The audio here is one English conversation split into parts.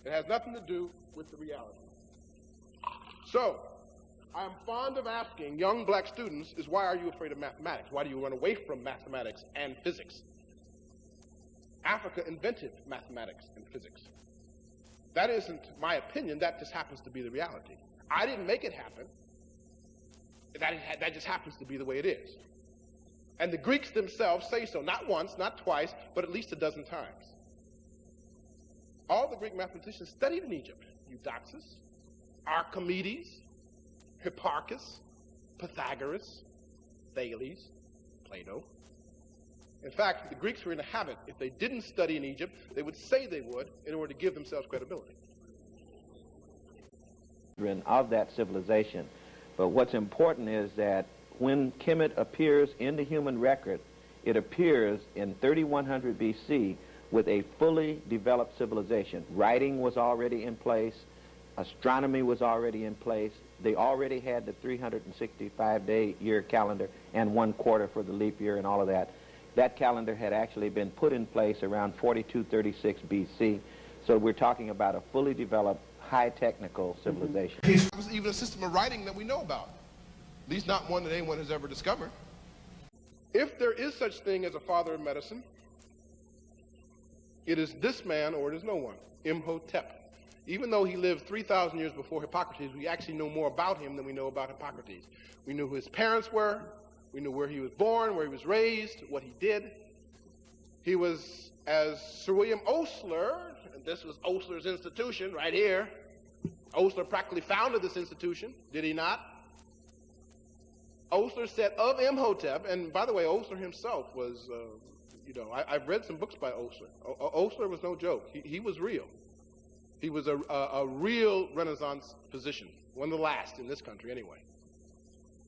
It has nothing to do with the reality. So, I'm fond of asking young black students is, why are you afraid of mathematics? Why do you run away from mathematics and physics? Africa invented mathematics and physics. That isn't my opinion, that just happens to be the reality. I didn't make it happen. That just happens to be the way it is. And the Greeks themselves say so, not once, not twice, but at least a dozen times. All the Greek mathematicians studied in Egypt. Eudoxus, Archimedes, Hipparchus, Pythagoras, Thales, Plato. In fact, the Greeks were in a habit, if they didn't study in Egypt, they would say they would in order to give themselves credibility. Of that civilization. But what's important is that when Kemet appears in the human record, it appears in 3100 BC with a fully developed civilization. Writing was already in place, astronomy was already in place, they already had the 365-day year calendar and 1 quarter for the leap year and all of that. That calendar had actually been put in place around 4236 BC, so we're talking about a fully developed, high technical civilization. It was even a system of writing that we know about, at least not one that anyone has ever discovered. If there is such thing as a father of medicine, it is this man or it is no one, Imhotep. Even though he lived 3,000 years before Hippocrates, we actually know more about him than we know about Hippocrates. We knew who his parents were, we knew where he was born, where he was raised, what he did. He was, as Sir William Osler, and this was Osler's institution right here. Osler practically founded this institution, did he not? Osler said of Imhotep, and by the way, Osler himself was, I've read some books by Osler. Osler was no joke. He was real. He was a real Renaissance physician, one of the last in this country anyway.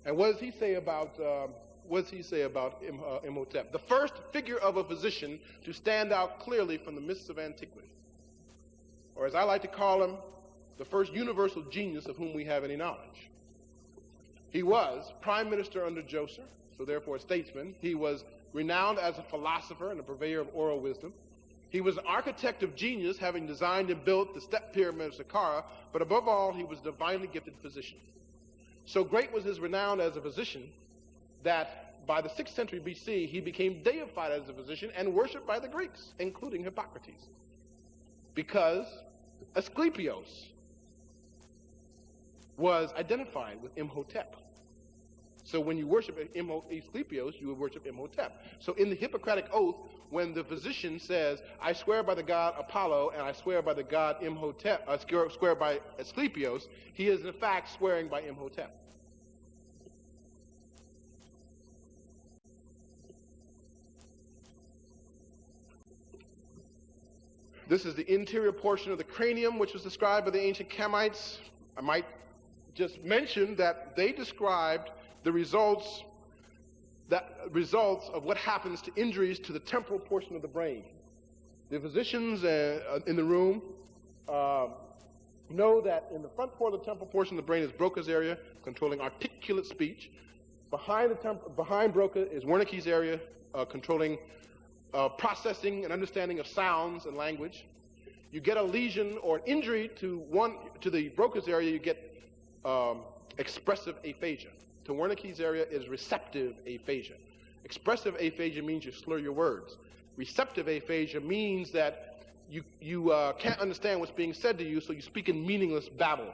And what does he say about Imhotep? The first figure of a physician to stand out clearly from the mists of antiquity. Or as I like to call him, the first universal genius of whom we have any knowledge. He was prime minister under Djoser, so therefore a statesman. He was renowned as a philosopher and a purveyor of oral wisdom. He was an architect of genius, having designed and built the step pyramid of Saqqara, but above all, he was a divinely gifted physician. So great was his renown as a physician that by the 6th century BC, he became deified as a physician and worshipped by the Greeks, including Hippocrates. Because Asclepios was identified with Imhotep. So when you worship Asclepios, you would worship Imhotep. So in the Hippocratic Oath, when the physician says, I swear by the god Apollo and I swear by the god Imhotep, swear by Asclepios, he is in fact swearing by Imhotep. This is the interior portion of the cranium, which was described by the ancient Kamites. I might just mention that they described the results of what happens to injuries to the temporal portion of the brain. The physicians in the room know that in the front part of the temporal portion of the brain is Broca's area, controlling articulate speech. Behind Broca is Wernicke's area, controlling processing and understanding of sounds and language. You get a lesion or an injury to the Broca's area, you get expressive aphasia. To Wernicke's area is receptive aphasia. Expressive aphasia means you slur your words. Receptive aphasia means that you can't understand what's being said to you, so you speak in meaningless babble.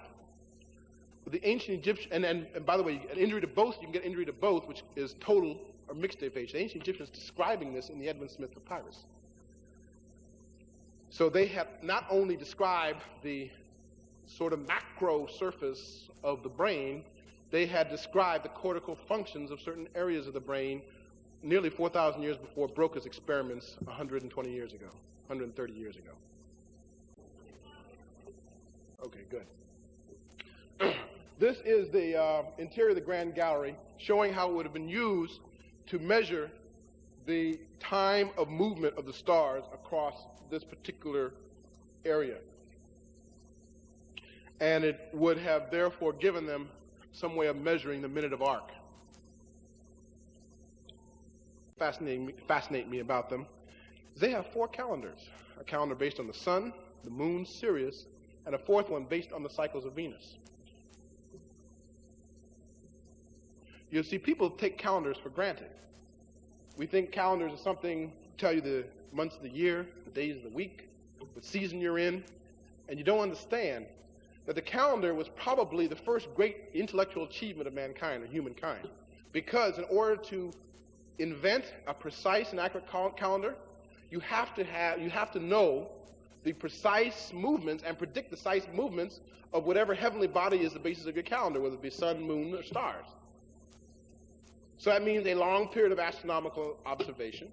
The ancient Egyptian, and by the way, an injury to both, you can get injury to both, which is total or mixed aphasia. The ancient Egyptians describing this in the Edmund Smith Papyrus. So they have not only described the sort of macro surface of the brain, they had described the cortical functions of certain areas of the brain nearly 4,000 years before Broca's experiments 120 years ago, 130 years ago. Okay, good. This is the interior of the Grand Gallery, showing how it would have been used to measure the time of movement of the stars across this particular area. And it would have therefore given them some way of measuring the minute of arc. Fascinate me about them. They have 4 calendars. A calendar based on the sun, the moon Sirius, and a fourth one based on the cycles of Venus. You see, people take calendars for granted. We think calendars are something to tell you the months of the year, the days of the week, the season you're in, and you don't understand that the calendar was probably the first great intellectual achievement of mankind, or humankind. Because in order to invent a precise and accurate calendar, you have to know the precise movements and predict the precise movements of whatever heavenly body is the basis of your calendar, whether it be sun, moon, or stars. So that means a long period of astronomical observation,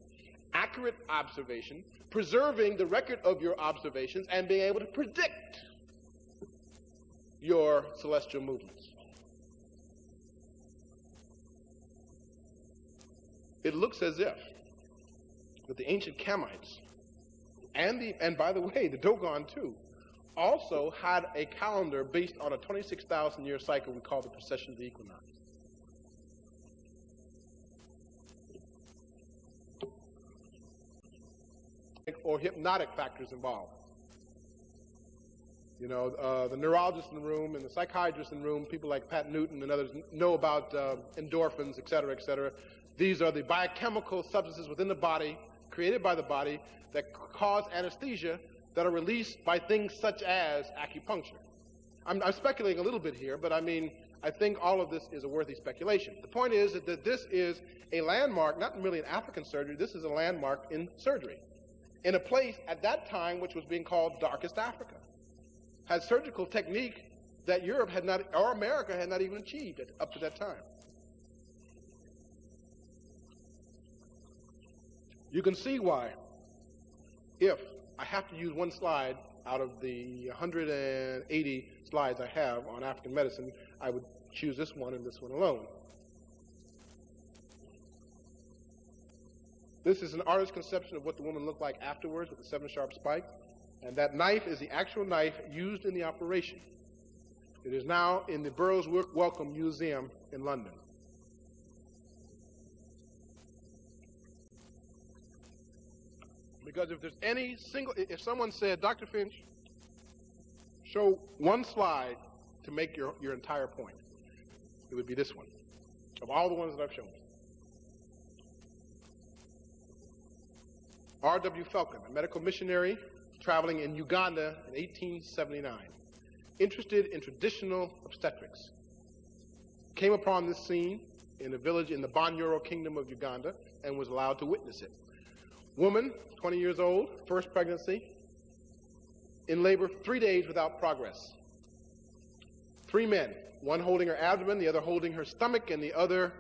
accurate observation, preserving the record of your observations, and being able to predict your celestial movements. It looks as if that the ancient Kamites and by the way, the Dogon too, also had a calendar based on a 26,000-year cycle we call the precession of the equinox. Or hypnotic factors involved. You know, the neurologists in the room and the psychiatrists in the room, people like Pat Newton and others know about endorphins, et cetera, et cetera. These are the biochemical substances within the body, created by the body, that cause anesthesia, that are released by things such as acupuncture. I'm speculating a little bit here, but I mean, I think all of this is a worthy speculation. The point is that this is a landmark, not merely in African surgery, this is a landmark in surgery, in a place at that time which was being called Darkest Africa. Had surgical technique that Europe had not, or America had not even achieved up to that time. You can see why, if I have to use one slide out of the 180 slides I have on African medicine, I would choose this one and this one alone. This is an artist's conception of what the woman looked like afterwards with the 7 sharp spikes. And that knife is the actual knife used in the operation. It is now in the Burroughs Wellcome Museum in London. Because if there's any single, if someone said, Dr. Finch, show one slide to make your entire point, it would be this one, of all the ones that I've shown. R.W. Falcon, a medical missionary traveling in Uganda in 1879, interested in traditional obstetrics, came upon this scene in a village in the Banyoro Kingdom of Uganda and was allowed to witness it. Woman, 20 years old, first pregnancy, in labor 3 days without progress. 3 men, one holding her abdomen, the other holding her stomach, and the other,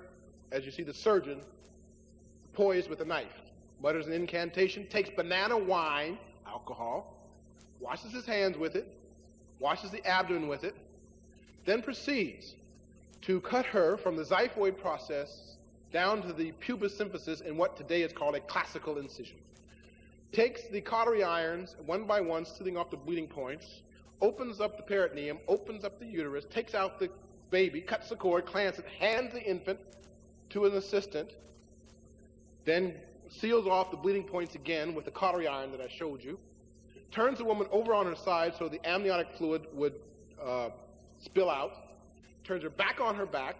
as you see the surgeon, poised with a knife. Mutters an incantation, takes banana wine, alcohol, washes his hands with it, washes the abdomen with it, then proceeds to cut her from the xiphoid process down to the pubis symphysis in what today is called a classical incision. Takes the cautery irons, one by one, slitting off the bleeding points, opens up the peritoneum, opens up the uterus, takes out the baby, cuts the cord, clamps it, hands the infant to an assistant, then seals off the bleeding points again with the cautery iron that I showed you, turns the woman over on her side so the amniotic fluid would spill out, turns her back on her back,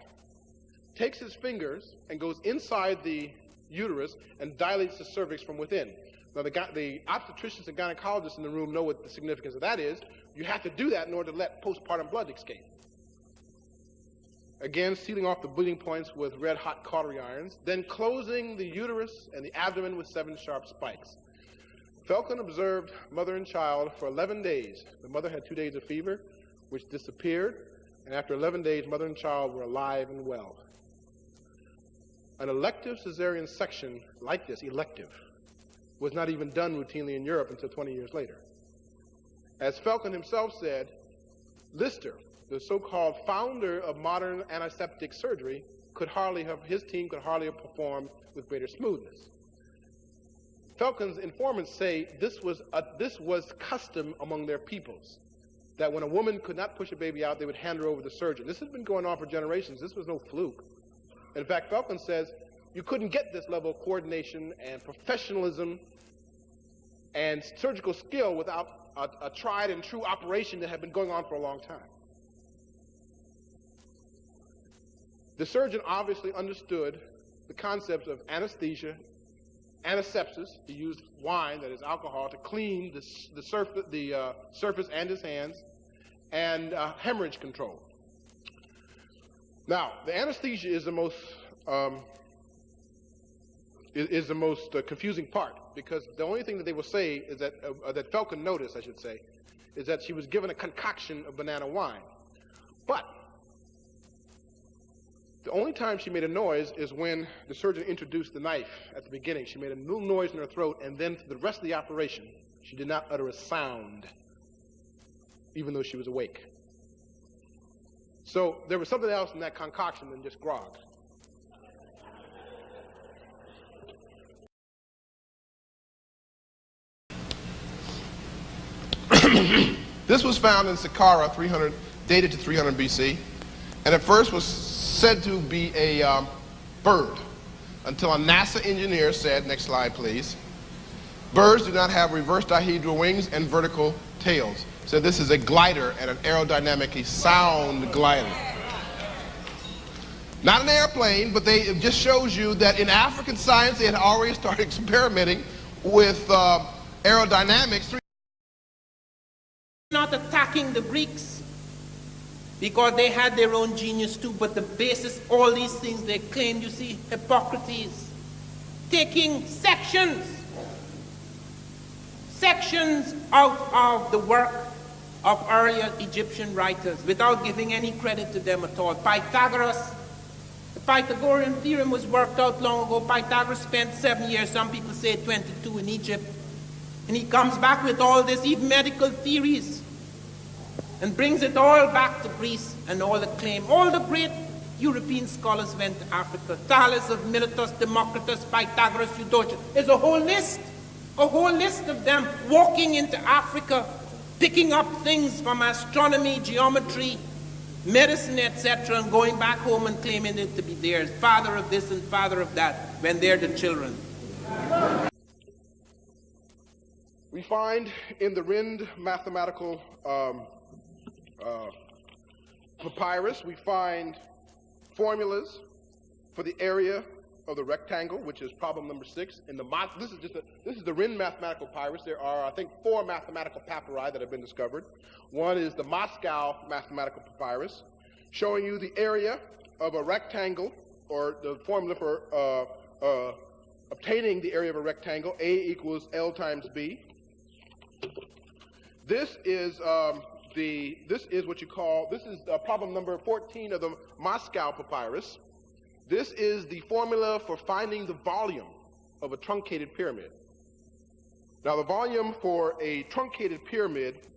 takes his fingers and goes inside the uterus and dilates the cervix from within. Now, the obstetricians and gynecologists in the room know what the significance of that is. You have to do that in order to let postpartum blood escape. Again, sealing off the bleeding points with red-hot cautery irons, then closing the uterus and the abdomen with 7 sharp spikes. Falcon observed mother and child for 11 days. The mother had 2 days of fever, which disappeared, and after 11 days, mother and child were alive and well. An elective cesarean section like this, elective, was not even done routinely in Europe until 20 years later. As Falcon himself said, Lister, the so-called founder of modern antiseptic surgery, his team could hardly have performed with greater smoothness. Falcon's informants say this was custom among their peoples, that when a woman could not push a baby out, they would hand her over to the surgeon. This has been going on for generations. This was no fluke. In fact, Falcon says you couldn't get this level of coordination and professionalism and surgical skill without a tried and true operation that had been going on for a long time. The surgeon obviously understood the concepts of anesthesia, antisepsis. He used wine, that is alcohol, to clean the surface and his hands, and hemorrhage control. Now, the anesthesia is the most confusing part, because the only thing that they will say is that that Falcon noticed, I should say, is that she was given a concoction of banana wine. But the only time she made a noise is when the surgeon introduced the knife at the beginning. She made a little noise in her throat, and then for the rest of the operation, she did not utter a sound, even though she was awake. So there was something else in that concoction than just grog. This was found in Saqqara, dated to 300 BC, and at first was said to be a bird, until a NASA engineer said, next slide please, birds do not have reverse dihedral wings and vertical tails. So this is a glider, and an aerodynamically sound glider. Not an airplane, but it just shows you that in African science they had already started experimenting with aerodynamics. Not attacking the Greeks because they had their own genius too, but the basis, all these things they claimed, you see, Hippocrates, taking sections out of the work of earlier Egyptian writers without giving any credit to them at all. Pythagoras, the Pythagorean theorem was worked out long ago. Pythagoras spent 7 years, some people say 22 in Egypt. And he comes back with all this, even medical theories, and brings it all back to Greece and all the claim. All the great European scholars went to Africa. Thales of Miletus, Democritus, Pythagoras, Eudoxus. There's a whole list of them walking into Africa, picking up things from astronomy, geometry, medicine, etc., and going back home and claiming it to be theirs. Father of this and father of that, when they're the children. We find in the Rind mathematical papyrus, we find formulas for the area of the rectangle, which is problem number 6. This is the Rind mathematical papyrus. There are, I think, 4 mathematical papyri that have been discovered. One is the Moscow mathematical papyrus, showing you the area of a rectangle, or the formula for obtaining the area of a rectangle, A equals L times B. This is problem number 14 of the Moscow papyrus. This is the formula for finding the volume of a truncated pyramid. Now, the volume for a truncated pyramid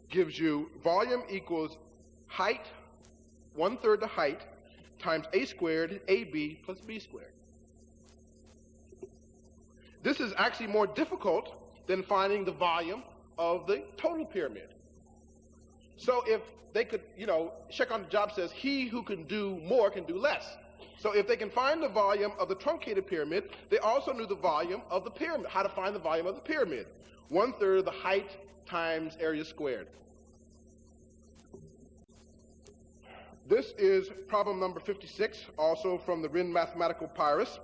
gives you volume equals height, 1/3 the height, times a squared, ab plus b squared. This is actually more difficult than finding the volume of the total pyramid. So if they could, check on the job says, he who can do more can do less. So if they can find the volume of the truncated pyramid, they also knew the volume of the pyramid, how to find the volume of the pyramid. 1/3 the height times area squared. This is problem number 56, also from the Rind mathematical papyrus.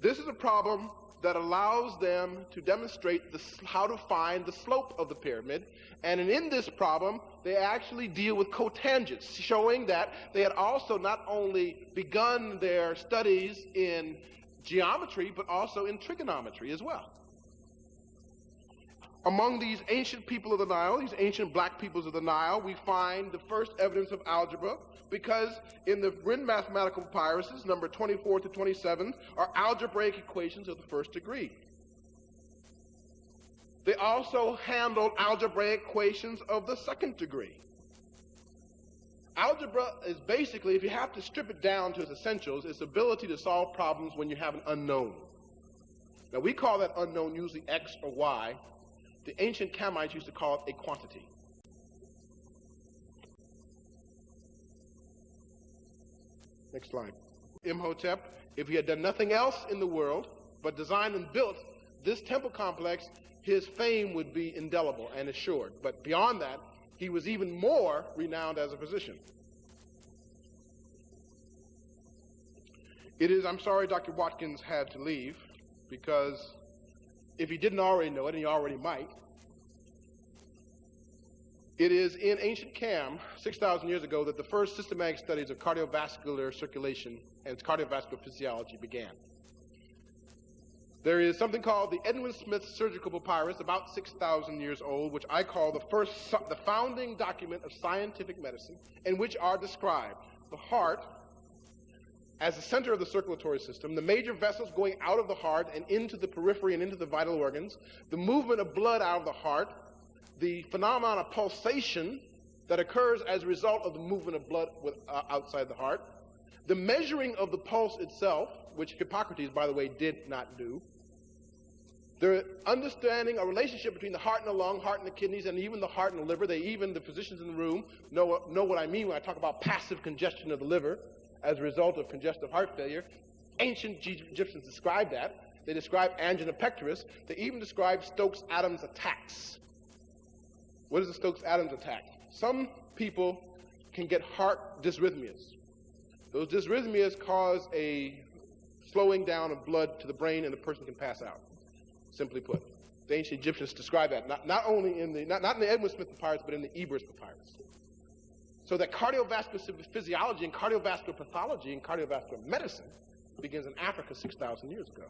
This is a problem that allows them to demonstrate how to find the slope of the pyramid. And in this problem, they actually deal with cotangents, showing that they had also not only begun their studies in geometry, but also in trigonometry as well. Among these ancient people of the Nile, these ancient black peoples of the Nile, we find the first evidence of algebra, because in the Rind mathematical papyruses, number 24 to 27, are algebraic equations of the first degree. They also handled algebraic equations of the second degree. Algebra is basically, if you have to strip it down to its essentials, its ability to solve problems when you have an unknown. Now, we call that unknown usually x or y. The ancient Kamites used to call it a quantity. Next slide. Imhotep, if he had done nothing else in the world but designed and built this temple complex, his fame would be indelible and assured. But beyond that, he was even more renowned as a physician. I'm sorry Dr. Watkins had to leave, because if he didn't already know it, and he already might, it is in ancient Cam, 6,000 years ago, that the first systematic studies of cardiovascular circulation and cardiovascular physiology began. There is something called the Edwin Smith Surgical Papyrus, about 6,000 years old, which I call the founding document of scientific medicine, in which are described the heart as the center of the circulatory system, the major vessels going out of the heart and into the periphery and into the vital organs, the movement of blood out of the heart, the phenomenon of pulsation that occurs as a result of the movement of blood outside the heart, the measuring of the pulse itself, which Hippocrates, by the way, did not do, the understanding a relationship between the heart and the lung, heart and the kidneys, and even the heart and the liver. The physicians in the room know what I mean when I talk about passive congestion of the liver as a result of congestive heart failure. Ancient Egyptians described that. They described angina pectoris. They even described Stokes-Adams attacks. What is a Stokes-Adams attack? Some people can get heart dysrhythmias. Those dysrhythmias cause a slowing down of blood to the brain, and the person can pass out. Simply put, the ancient Egyptians describe that not only in the not in the Edwin Smith Papyrus, but in the Ebers Papyrus. So that cardiovascular physiology and cardiovascular pathology and cardiovascular medicine begins in Africa 6,000 years ago.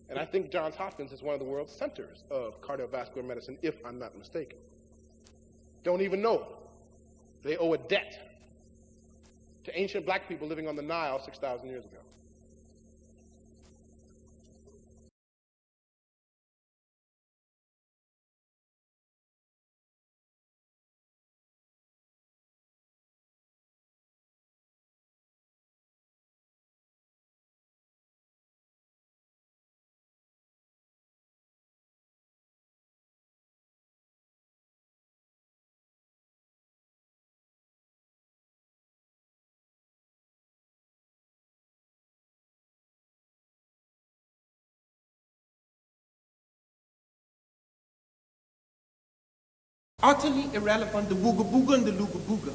And I think Johns Hopkins is one of the world's centers of cardiovascular medicine, if I'm not mistaken. Don't even know it. They owe a debt to ancient black people living on the Nile 6,000 years ago. Utterly irrelevant, the booga booga and the luga booga.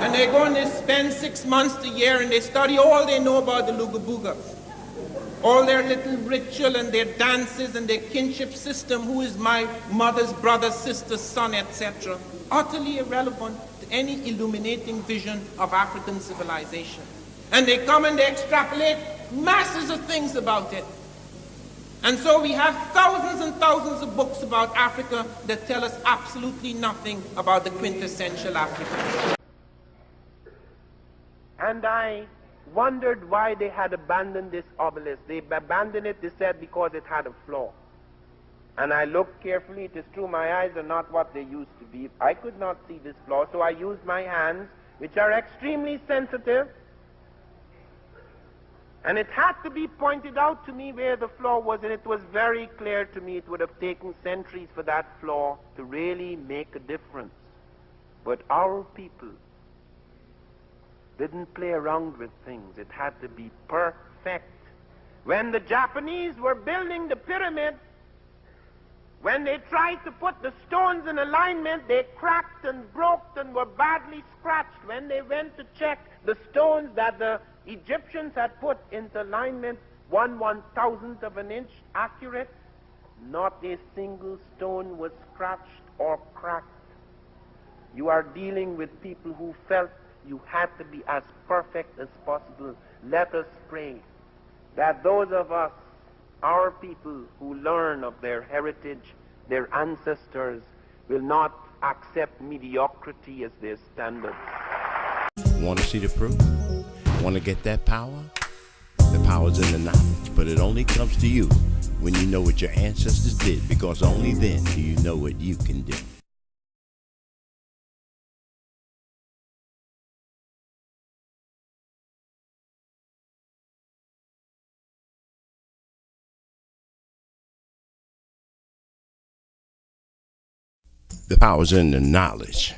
And they're going to spend 6 months a year and they study all they know about the luga booga. All their little ritual and their dances and their kinship system, who is my mother's brother, sister, son, etc. Utterly irrelevant to any illuminating vision of African civilization. And they come and they extrapolate masses of things about it. And so we have thousands and thousands of books about Africa that tell us absolutely nothing about the quintessential African. And I wondered why they had abandoned this obelisk. They abandoned it, they said, because it had a flaw. And I looked carefully. It is true, my eyes are not what they used to be. I could not see this flaw, so I used my hands, which are extremely sensitive. And it had to be pointed out to me where the flaw was, and it was very clear to me it would have taken centuries for that flaw to really make a difference. But our people didn't play around with things. It had to be perfect. When the Japanese were building the pyramid, when they tried to put the stones in alignment, they cracked and broke and were badly scratched. When they went to check the stones that the Egyptians had put into alignment, 1/1000th of an inch accurate, not a single stone was scratched or cracked. You are dealing with people who felt you had to be as perfect as possible. Let us pray that those of us, our people who learn of their heritage, their ancestors, will not accept mediocrity as their standard. Want to see the proof? Want to get that power? The power's in the knowledge, but it only comes to you when you know what your ancestors did, because only then do you know what you can do. The power's in the knowledge,